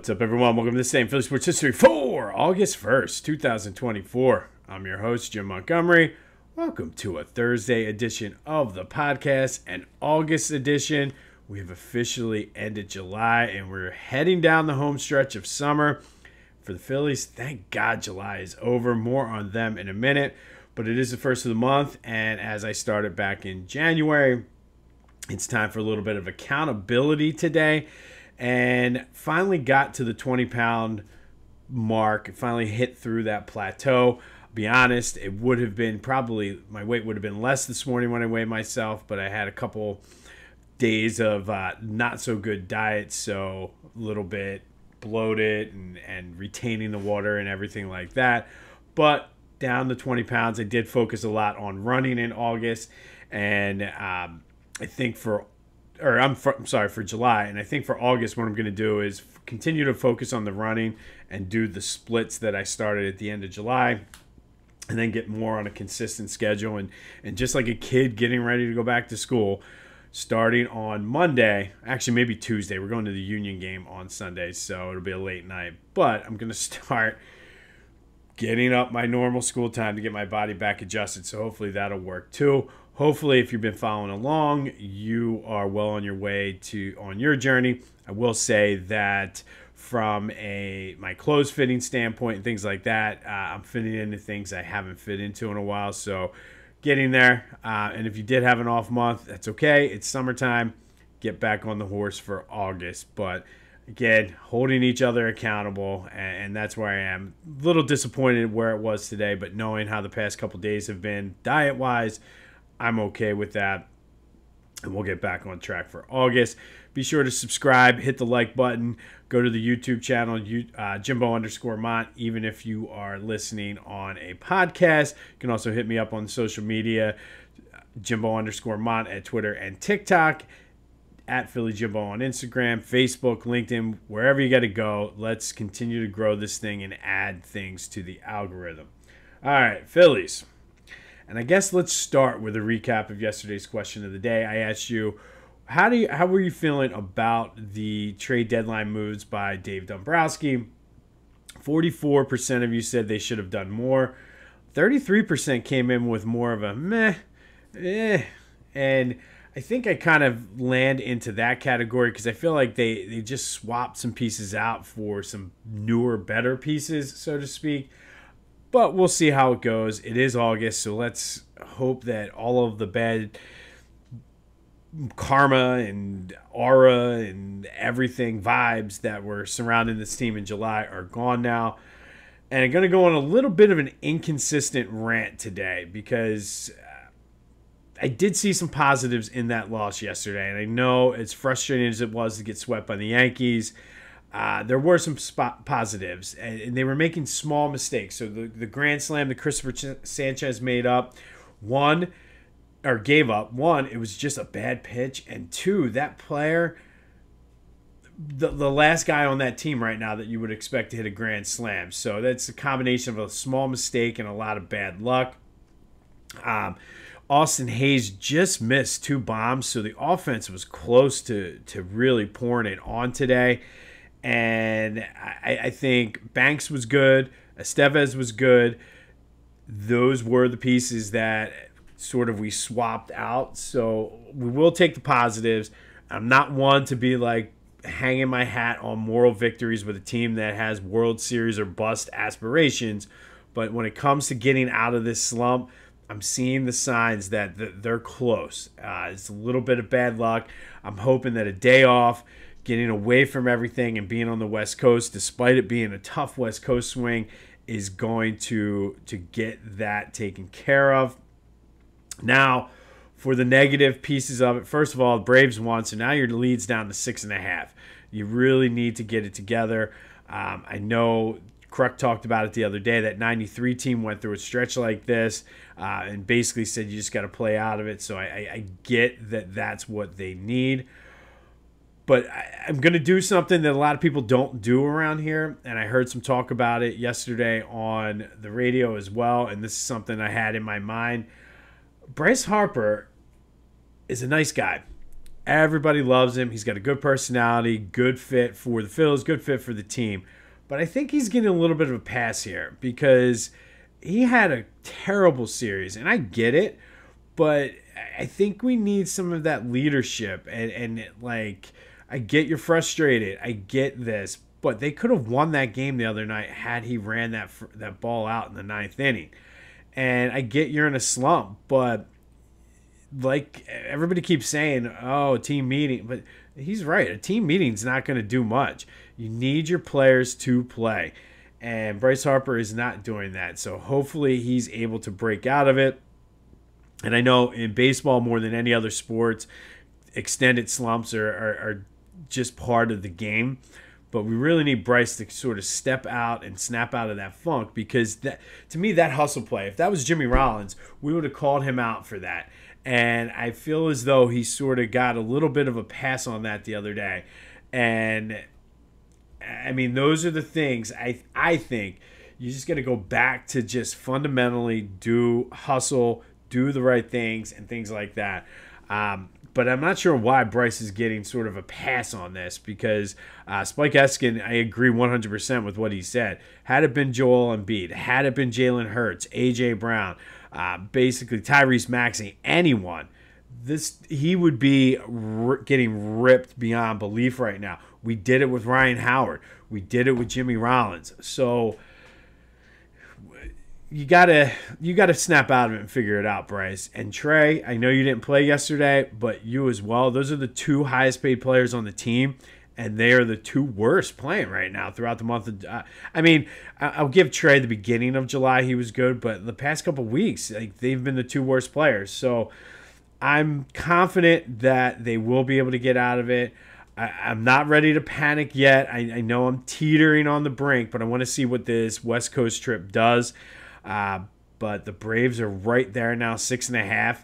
What's up, everyone? Welcome to the same Philly Sports History for August 1st, 2024. I'm your host, Jim Montgomery. Welcome to a Thursday edition of the podcast, an August edition. We have officially ended July, and we're heading down the home stretch of summer. For the Phillies, thank God July is over. More on them in a minute, but it is the first of the month, and as I started back in January, it's time for a little bit of accountability today. And finally got to the 20-pound mark. Finally hit through that plateau. I'll be honest, it would have been probably, my weight would have been less this morning when I weighed myself, but I had a couple days of not so good diet, so a little bit bloated and retaining the water and everything like that. But down to 20 pounds, I did focus a lot on running in August, and I think for July, and I think for August what I'm going to do is continue to focus on the running and do the splits that I started at the end of July, and then get more on a consistent schedule, and just like a kid getting ready to go back to school, starting on Monday, actually maybe Tuesday, we're going to the Union game on Sunday, so it'll be a late night, but I'm going to start getting up my normal school time to get my body back adjusted, so hopefully that'll work too. Hopefully, if you've been following along, you are well on your way on your journey. I will say that from my clothes fitting standpoint and things like that, I'm fitting into things I haven't fit into in a while. So getting there. And if you did have an off month, that's okay. It's summertime. Get back on the horse for August. But again, holding each other accountable, and that's where I am. A little disappointed where it was today, but knowing how the past couple days have been diet-wise, I'm okay with that, and we'll get back on track for August. Be sure to subscribe, hit the like button, go to the YouTube channel, Jimbo_Mont, even if you are listening on a podcast. You can also hit me up on social media, Jimbo_Mont at Twitter and TikTok, at Philly Jimbo on Instagram, Facebook, LinkedIn, wherever you got to go. Let's continue to grow this thing and add things to the algorithm. All right, Phillies. And I guess let's start with a recap of yesterday's question of the day. I asked you, how were you feeling about the trade deadline moves by Dave Dombrowski? 44% of you said they should have done more. 33% came in with more of a meh, and I think I kind of land into that category because I feel like they just swapped some pieces out for some newer, better pieces, so to speak. But we'll see how it goes. It is August, so let's hope that all of the bad karma and aura and everything, vibes that were surrounding this team in July are gone now. And I'm going to go on a little bit of an inconsistent rant today because I did see some positives in that loss yesterday. And I know as frustrating as it was to get swept by the Yankees, there were some positives, and they were making small mistakes. So the grand slam that Christopher Sanchez gave up. One, it was just a bad pitch. And two, that player, the last guy on that team right now that you would expect to hit a grand slam. So that's a combination of a small mistake and a lot of bad luck. Austin Hayes just missed 2 bombs, so the offense was close to really pouring it on today. And I think Banks was good. Estevez was good. Those were the pieces that sort of we swapped out. So we will take the positives. I'm not one to be like hanging my hat on moral victories with a team that has World Series or bust aspirations. But when it comes to getting out of this slump, I'm seeing the signs that they're close. It's a little bit of bad luck. I'm hoping that a day off, getting away from everything and being on the West Coast, despite it being a tough West Coast swing, is going to get that taken care of. Now, for the negative pieces of it, first of all, the Braves won, so now your lead's down to 6.5. You really need to get it together. I know Kruk talked about it the other day. That 93 team went through a stretch like this and basically said you just got to play out of it. So I get that that's what they need. But I'm going to do something that a lot of people don't do around here, and I heard some talk about it yesterday on the radio as well, and this is something I had in my mind. Bryce Harper is a nice guy. Everybody loves him. He's got a good personality, good fit for the Phillies, good fit for the team. But I think he's getting a little bit of a pass here because he had a terrible series, and I get it, but I think we need some of that leadership. And like, I get you're frustrated. I get this, but they could have won that game the other night had he ran that ball out in the ninth inning. And I get you're in a slump, but like everybody keeps saying, oh, team meeting, but he's right. A team meeting's not going to do much. You need your players to play, and Bryce Harper is not doing that. So hopefully he's able to break out of it. And I know in baseball more than any other sports, extended slumps are just part of the game. But we really need Bryce to sort of step out and snap out of that funk, because that, to me, that hustle play, if that was Jimmy Rollins, we would have called him out for that. And I feel as though he sort of got a little bit of a pass on that the other day. And, I mean, those are the things I think you just got to go back to just fundamentally do hustle, do the right things, and things like that. But I'm not sure why Bryce is getting sort of a pass on this, because Spike Eskin, I agree 100% with what he said. Had it been Joel Embiid, had it been Jalen Hurts, A.J. Brown, basically Tyrese Maxey, anyone, he would be getting ripped beyond belief right now. We did it with Ryan Howard. We did it with Jimmy Rollins. So you gotta snap out of it and figure it out, Bryce. And Trey, I know you didn't play yesterday, but you as well. Those are the two highest paid players on the team, and they are the two worst playing right now throughout the month of. I'll give Trey the beginning of July, he was good, but the past couple weeks, like, they've been the two worst players. So I'm confident that they will be able to get out of it. I'm not ready to panic yet. I know I'm teetering on the brink, but I want to see what this West Coast trip does. But the Braves are right there now, 6.5.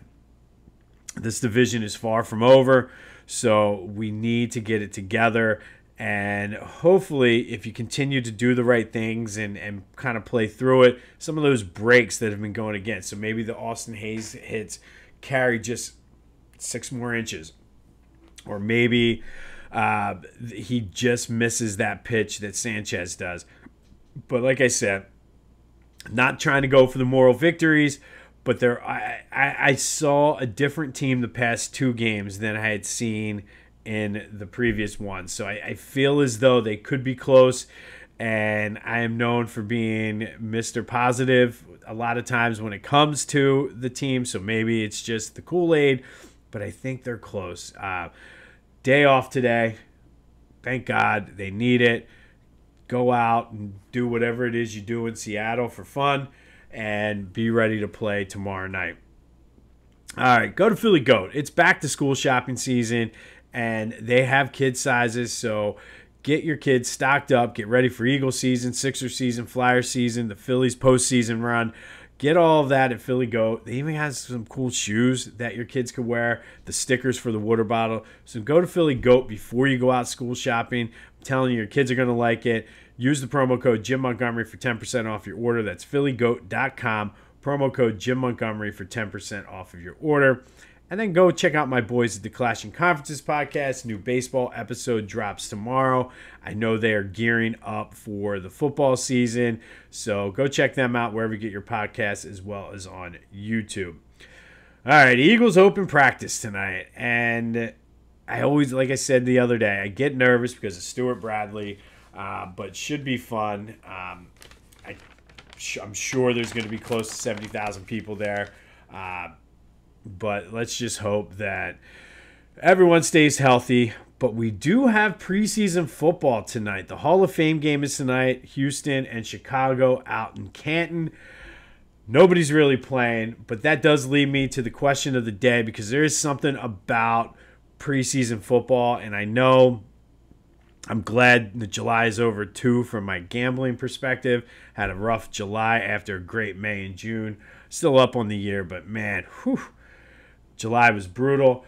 This division is far from over, so we need to get it together. And hopefully, if you continue to do the right things and kind of play through it, some of those breaks that have been going against. So maybe the Austin Hayes hits carry just 6 more inches. Or maybe he just misses that pitch that Sanchez does. But like I said, not trying to go for the moral victories, but I saw a different team the past 2 games than I had seen in the previous one. So I feel as though they could be close, and I am known for being Mr. Positive a lot of times when it comes to the team. So maybe it's just the Kool-Aid, but I think they're close. Day off today. Thank God. They need it. Go out and do whatever it is you do in Seattle for fun, and be ready to play tomorrow night. All right, go to Philly Goat. It's back to school shopping season, and they have kid sizes, so get your kids stocked up. Get ready for Eagle season, Sixer season, Flyer season, the Phillies postseason run. Get all of that at Philly Goat. They even have some cool shoes that your kids could wear, the stickers for the water bottle. So go to Philly Goat before you go out school shopping. I'm telling you, your kids are going to like it. Use the promo code Jim Montgomery for 10% off your order. That's phillygoat.com. Promo code Jim Montgomery for 10% off of your order. And then go check out my boys at the Clashing Conferences podcast. New baseball episode drops tomorrow. I know they are gearing up for the football season. So go check them out wherever you get your podcasts, as well as on YouTube. All right, Eagles open practice tonight. And I always, like I said the other day, I get nervous because of Stuart Bradley. But should be fun. I'm sure there's going to be close to 70,000 people there. But let's just hope that everyone stays healthy. But we do have preseason football tonight. The Hall of Fame game is tonight. Houston and Chicago out in Canton. Nobody's really playing, but that does lead me to the question of the day, because there is something about preseason football, and I know I'm glad that July is over too from my gambling perspective. Had a rough July after a great May and June. Still up on the year, but man, July was brutal.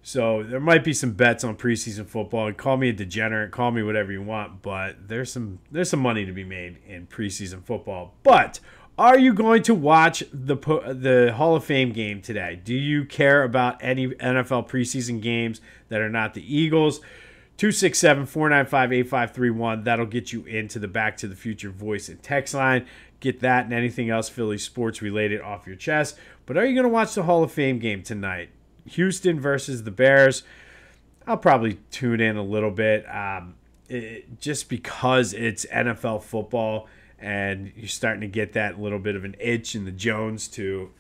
So there might be some bets on preseason football. Call me a degenerate, call me whatever you want, but there's some money to be made in preseason football. But Are you going to watch the Hall of Fame game today? Do you care about any NFL preseason games that are not the Eagles? 267-495-8531. That'll get you into the Back to the Future voice and text line. Get that and anything else Philly sports related off your chest. But are you going to watch the Hall of Fame game tonight? Houston versus the Bears. I'll probably tune in a little bit just because it's NFL football and you're starting to get that little bit of an itch in the Jones to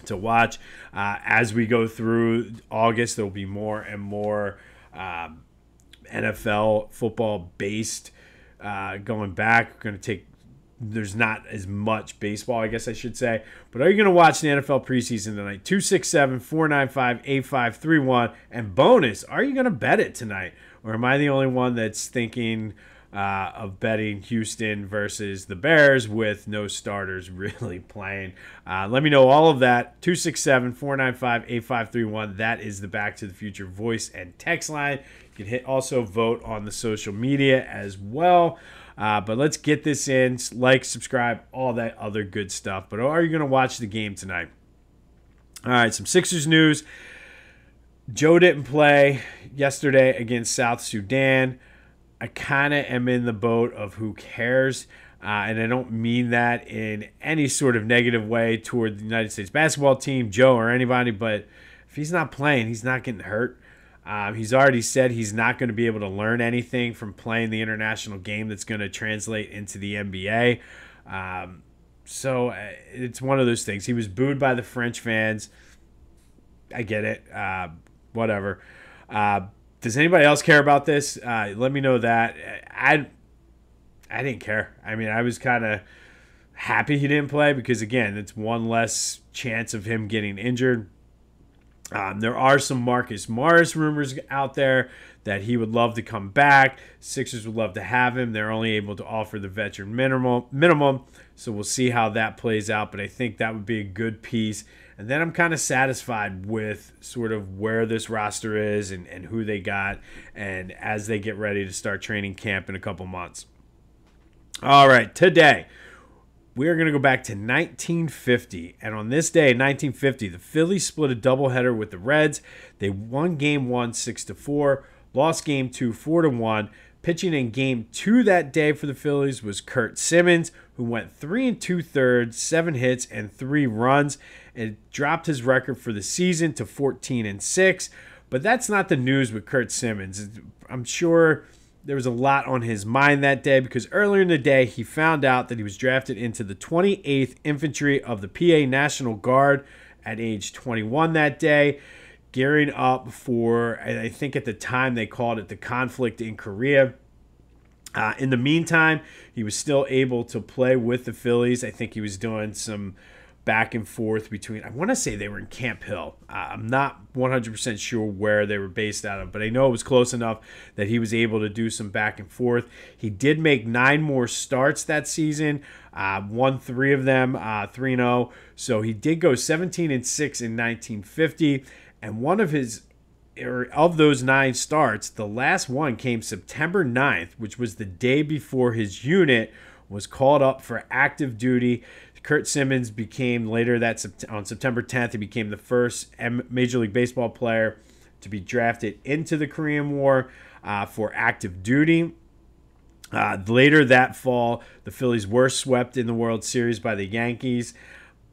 watch. As we go through August, there'll be more and more NFL football based going back. There's not as much baseball, I guess I should say. But are you going to watch the NFL preseason tonight? 267-495-8531. And bonus, are you going to bet it tonight? Or am I the only one that's thinking of betting Houston versus the Bears with no starters really playing? Let me know all of that. 267-495-8531. That is the Back to the Future voice and text line. You can also vote on the social media as well. But let's get this in. Like, subscribe, all that other good stuff. But are you going to watch the game tonight? All right, some Sixers news. Joe didn't play yesterday against South Sudan. I kind of am in the boat of who cares. And I don't mean that in any sort of negative way toward the United States basketball team, Joe, or anybody. But if he's not playing, he's not getting hurt. He's already said he's not going to be able to learn anything from playing the international game that's going to translate into the NBA. So it's one of those things. He was booed by the French fans. I get it. Whatever. Does anybody else care about this? Let me know that. I didn't care. I mean, I was kind of happy he didn't play because, again, it's one less chance of him getting injured. There are some Marcus Morris rumors out there that he would love to come back. Sixers would love to have him. They're only able to offer the veteran minimum, so we'll see how that plays out. But I think that would be a good piece. And then I'm kind of satisfied with sort of where this roster is and who they got, and as they get ready to start training camp in a couple months. All right, today we are going to go back to 1950, and on this day in 1950, the Phillies split a doubleheader with the Reds. They won Game 1 6-4, lost Game 2 4-1. Pitching in Game 2 that day for the Phillies was Curt Simmons, who went 3 2/3, 7 hits, and 3 runs. It dropped his record for the season to 14-6, but that's not the news with Curt Simmons. I'm sure there was a lot on his mind that day because earlier in the day he found out that he was drafted into the 28th Infantry of the PA National Guard at age 21 that day, gearing up for, I think at the time they called it the conflict in Korea. In the meantime, he was still able to play with the Phillies. I think he was doing some back and forth between, I want to say they were in Camp Hill. I'm not 100% sure where they were based out of, but I know it was close enough that he was able to do some back and forth. He did make 9 more starts that season, won 3 of them, 3-0. So he did go 17-6 in 1950, and of those 9 starts, the last one came September 9th, which was the day before his unit was called up for active duty. Curt Simmons became on September 10th, he became the first Major League Baseball player to be drafted into the Korean War for active duty. Later that fall, the Phillies were swept in the World Series by the Yankees,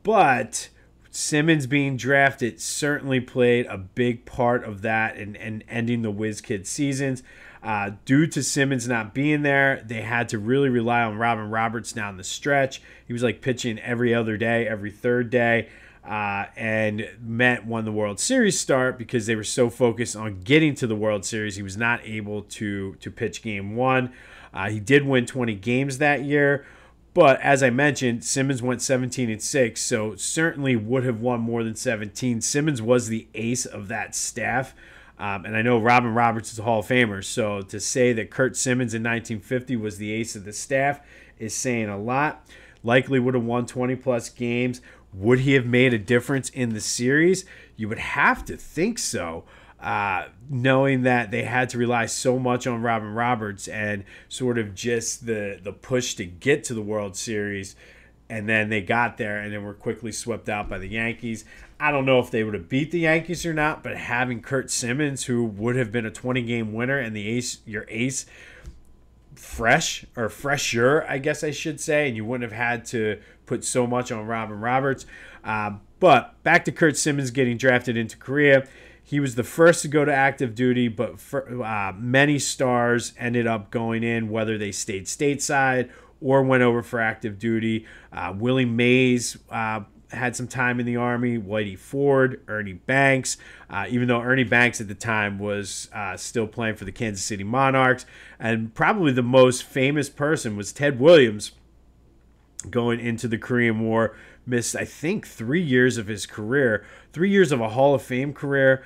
but Simmons being drafted certainly played a big part of that and ending the Whiz Kid seasons. Due to Simmons not being there, they had to really rely on Robin Roberts down the stretch. He was like pitching every other day, every third day, and Met won the World Series start because they were so focused on getting to the World Series. He was not able to pitch Game 1. He did win 20 games that year, but as I mentioned, Simmons went 17-6, so certainly would have won more than 17. Simmons was the ace of that staff. And I know Robin Roberts is a Hall of Famer, so to say that Curt Simmons in 1950 was the ace of the staff is saying a lot. Likely would have won 20-plus games. Would he have made a difference in the series? You would have to think so, knowing that they had to rely so much on Robin Roberts and sort of just the push to get to the World Series. and then they got there and then were quickly swept out by the Yankees. I don't know if they would have beat the Yankees or not, but having Curt Simmons, who would have been a 20-game winner, and your ace fresher, I guess I should say, and you wouldn't have had to put so much on Robin Roberts. But back to Curt Simmons getting drafted into Korea. He was the first to go to active duty, but many stars ended up going in, whether they stayed stateside or went over for active duty. Willie Mays had some time in the Army, Whitey Ford, Ernie Banks, even though Ernie Banks at the time was still playing for the Kansas City Monarchs. And probably the most famous person was Ted Williams going into the Korean War. Missed, I think, 3 years of his career, 3 years of a Hall of Fame career.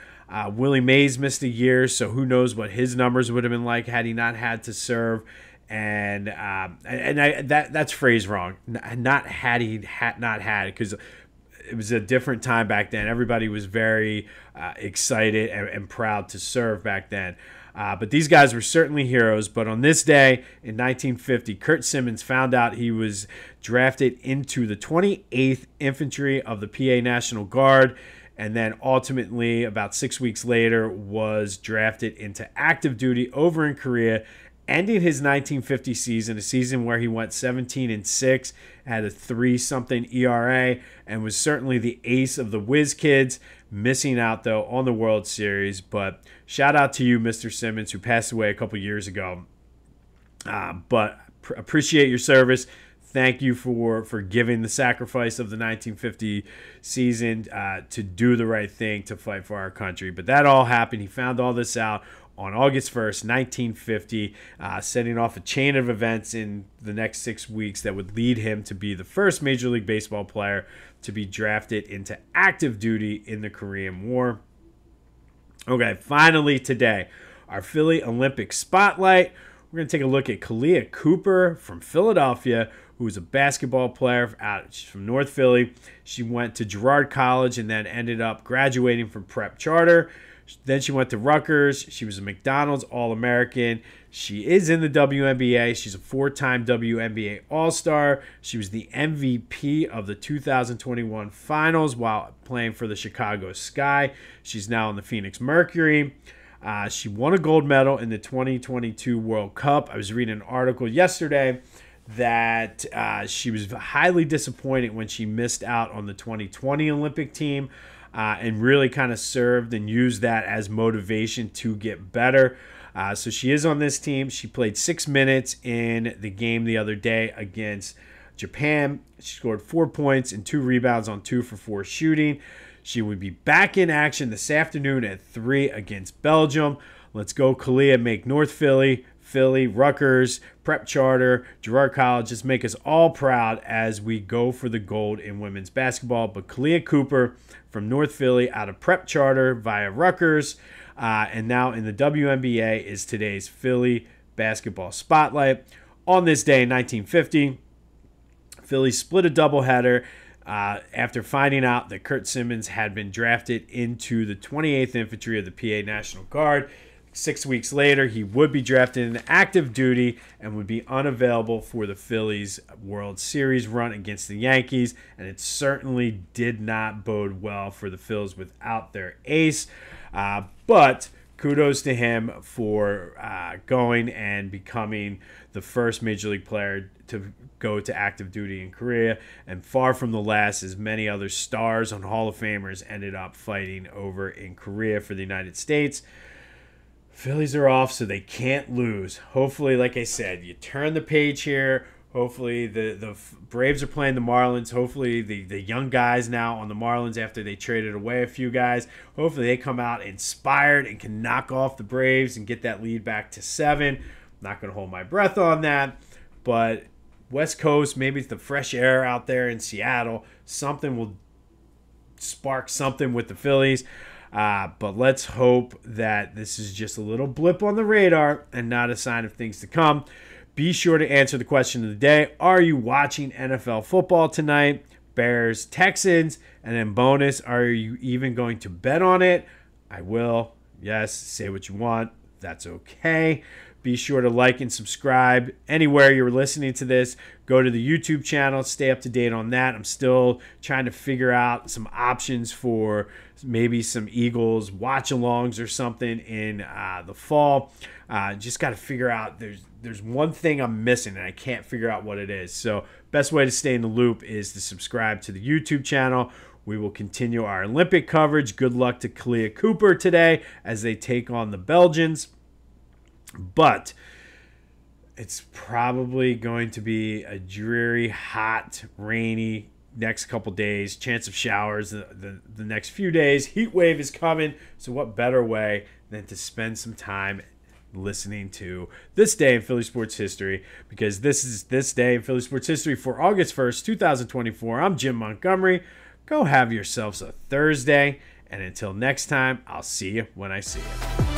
Willie Mays missed a year, so who knows what his numbers would have been like had he not had to serve. And that's phrased wrong. Not had he not had, because it was a different time back then. Everybody was very excited and proud to serve back then. But these guys were certainly heroes. But on this day in 1950, Curt Simmons found out he was drafted into the 28th Infantry of the PA National Guard, and then ultimately, about 6 weeks later, was drafted into active duty over in Korea, ending his 1950 season, a season where he went 17-6, had a 3-something ERA, and was certainly the ace of the Whiz Kids, missing out, though, on the World Series. But shout out to you, Mr. Simmons, who passed away a couple years ago. But appreciate your service. Thank you for giving the sacrifice of the 1950 season to do the right thing, to fight for our country. But that all happened. He found all this out on August 1st, 1950, setting off a chain of events in the next 6 weeks that would lead him to be the first Major League Baseball player to be drafted into active duty in the Korean War. Okay, finally today, our Philly Olympic Spotlight. We're going to take a look at Kahleah Cooper from Philadelphia, who was a basketball player she's from North Philly. She went to Girard College and then ended up graduating from Prep Charter. Then she went to Rutgers. She was a McDonald's All-American. She is in the WNBA. She's a 4-time WNBA All-Star. She was the MVP of the 2021 Finals while playing for the Chicago Sky. She's now in the Phoenix Mercury. She won a gold medal in the 2022 World Cup. I was reading an article yesterday that she was highly disappointed when she missed out on the 2020 Olympic team, and really kind of served and used that as motivation to get better. So she is on this team. She played 6 minutes in the game the other day against Japan. She scored 4 points and 2 rebounds on 2 for 4 shooting. She would be back in action this afternoon at 3 against Belgium. Let's go, Kahleah. Make North Philly, Rutgers, Prep Charter, Girard College just make us all proud as we go for the gold in women's basketball. But Kahleah Cooper from North Philly out of Prep Charter via Rutgers, and now in the WNBA is today's Philly basketball spotlight. On this day in 1950, Philly split a doubleheader after finding out that Curt Simmons had been drafted into the 28th Infantry of the PA National Guard. 6 weeks later, he would be drafted into active duty and would be unavailable for the Phillies World Series run against the Yankees, and it certainly did not bode well for the Phils without their ace. But kudos to him for going and becoming the first Major League player to go to active duty in Korea, and far from the last, as many other stars and Hall of Famers ended up fighting over in Korea for the United States. Phillies are off, so they can't lose. Hopefully, like I said, you turn the page here. Hopefully, the Braves are playing the Marlins. Hopefully, the young guys now on the Marlins, after they traded away a few guys, hopefully they come out inspired and can knock off the Braves and get that lead back to 7. I'm not going to hold my breath on that, but West Coast, maybe it's the fresh air out there in Seattle. Something will spark something with the Phillies. But let's hope that this is just a little blip on the radar and not a sign of things to come. Be sure to answer the question of the day. Are you watching NFL football tonight? Bears, Texans, and then bonus, are you even going to bet on it? I will. Yes, say what you want. That's okay. Be sure to like and subscribe anywhere you're listening to this. Go to the YouTube channel. Stay up to date on that. I'm still trying to figure out some options for maybe some Eagles watch-alongs or something in the fall. Just got to figure out. There's one thing I'm missing, and I can't figure out what it is. So best way to stay in the loop is to subscribe to the YouTube channel. We will continue our Olympic coverage. Good luck to Kahleah Cooper today as they take on the Belgians. But it's probably going to be a dreary, hot, rainy next couple days. Chance of showers the next few days. Heat wave is coming. So what better way than to spend some time listening to This Day in Philly Sports History, because this is This Day in Philly Sports History for August 1st, 2024. I'm Jim Montgomery. Go have yourselves a Thursday, and until next time, I'll see you when I see you.